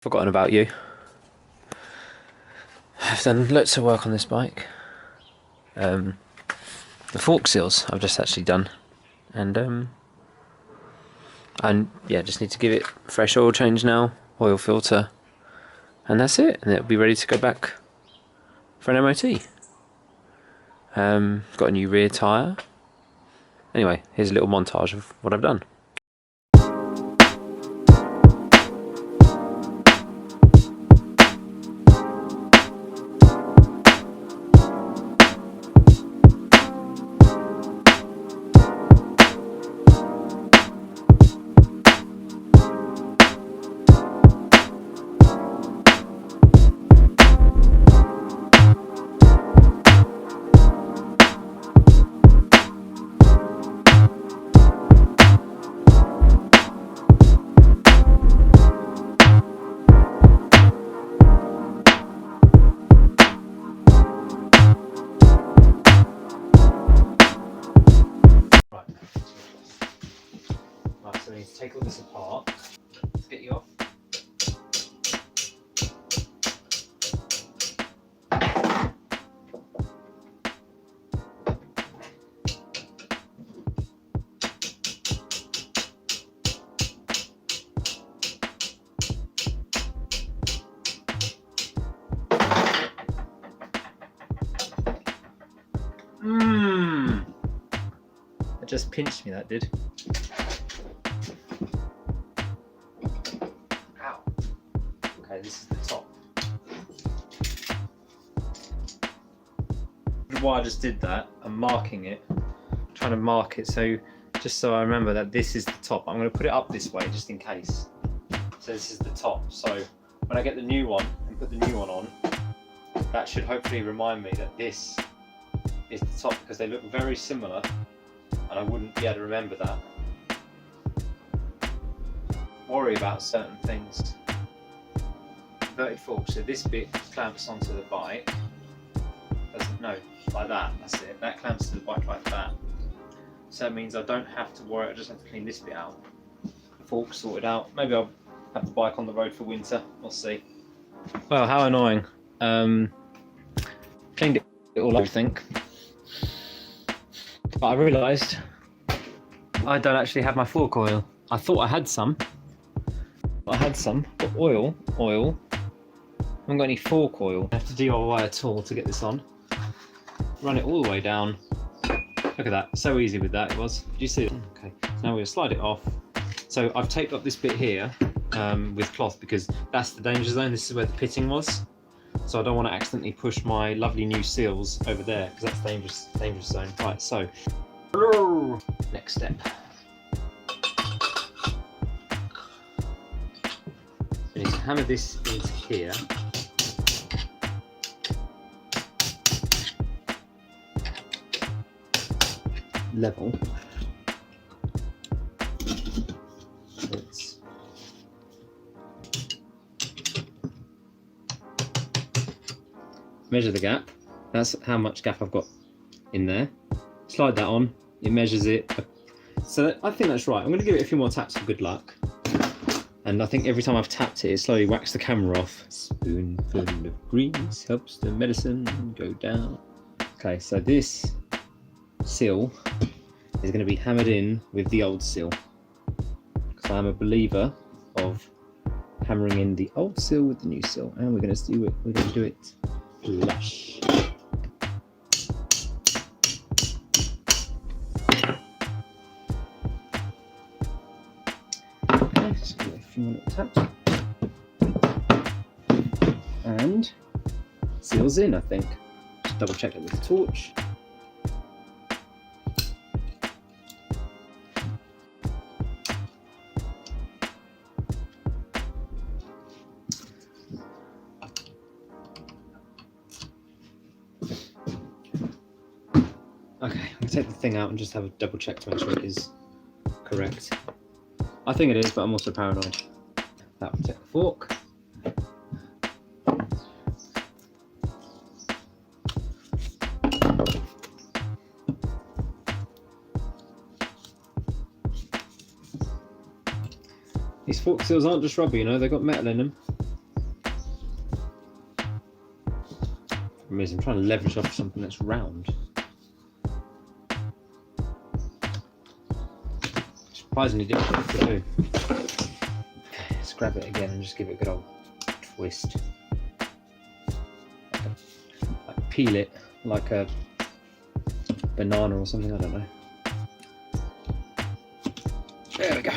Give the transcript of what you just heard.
Forgotten about you. I've done lots of work on this bike. The fork seals I've just actually done, and yeah, just need to give it a fresh oil change now, oil filter, and that's it. And it'll be ready to go back for an MOT. Got a new rear tyre. Anyway, here's a little montage of what I've done. Right, so we need to take all this apart. Let's get you off. It just pinched me, that did. Ow. Okay, this is the top. Why I just did that, I'm marking it, trying to mark it so just so I remember that this is the top. I'm going to put it up this way just in case. So this is the top. So when I get the new one and put the new one on, that should hopefully remind me that this is the top, because they look very similar and I wouldn't be able to remember that. Worry about certain things. Inverted fork, so this bit clamps onto the bike. No, like that, that's it. That clamps to the bike like that. So that means I don't have to worry, I just have to clean this bit out. The fork sorted out. Maybe I'll have the bike on the road for winter, we'll see. Well, how annoying. Cleaned it all up, I think. But I realised I don't actually have my fork oil. I thought I had some. But oil. I haven't got any fork oil. I have to DIY a tool to get this on. Run it all the way down. Look at that, so easy with that it was. Did you see it? Okay, so now we'll slide it off. So I've taped up this bit here with cloth because that's the danger zone. This is where the pitting was. So I don't want to accidentally push my lovely new seals over there because that's dangerous zone. Right, so next step. We need to hammer this into here. Level. Let's measure the gap. That's how much gap I've got in there. Slide that on, it measures it. So I think that's right. I'm going to give it a few more taps for good luck. And I think every time I've tapped it, it slowly whacks the camera off. Spoonful of grease helps the medicine go down. Okay, so this seal is going to be hammered in with the old seal. Because I'm a believer of hammering in the old seal with the new seal. And we're going to do it. We're going to do it flush. Okay, just give it a few more taps. And seals in, I think. Just double check it with the torch. Okay, I'm going to take the thing out and just have a double check to make sure it is correct. I think it is, but I'm also paranoid. That will take the fork. These fork seals aren't just rubber, you know, they've got metal in them. I'm trying to leverage off something that's round. Surprisingly difficult to do. Let's grab it again and just give it a good old twist. Like peel it like a banana or something, I don't know. There we go.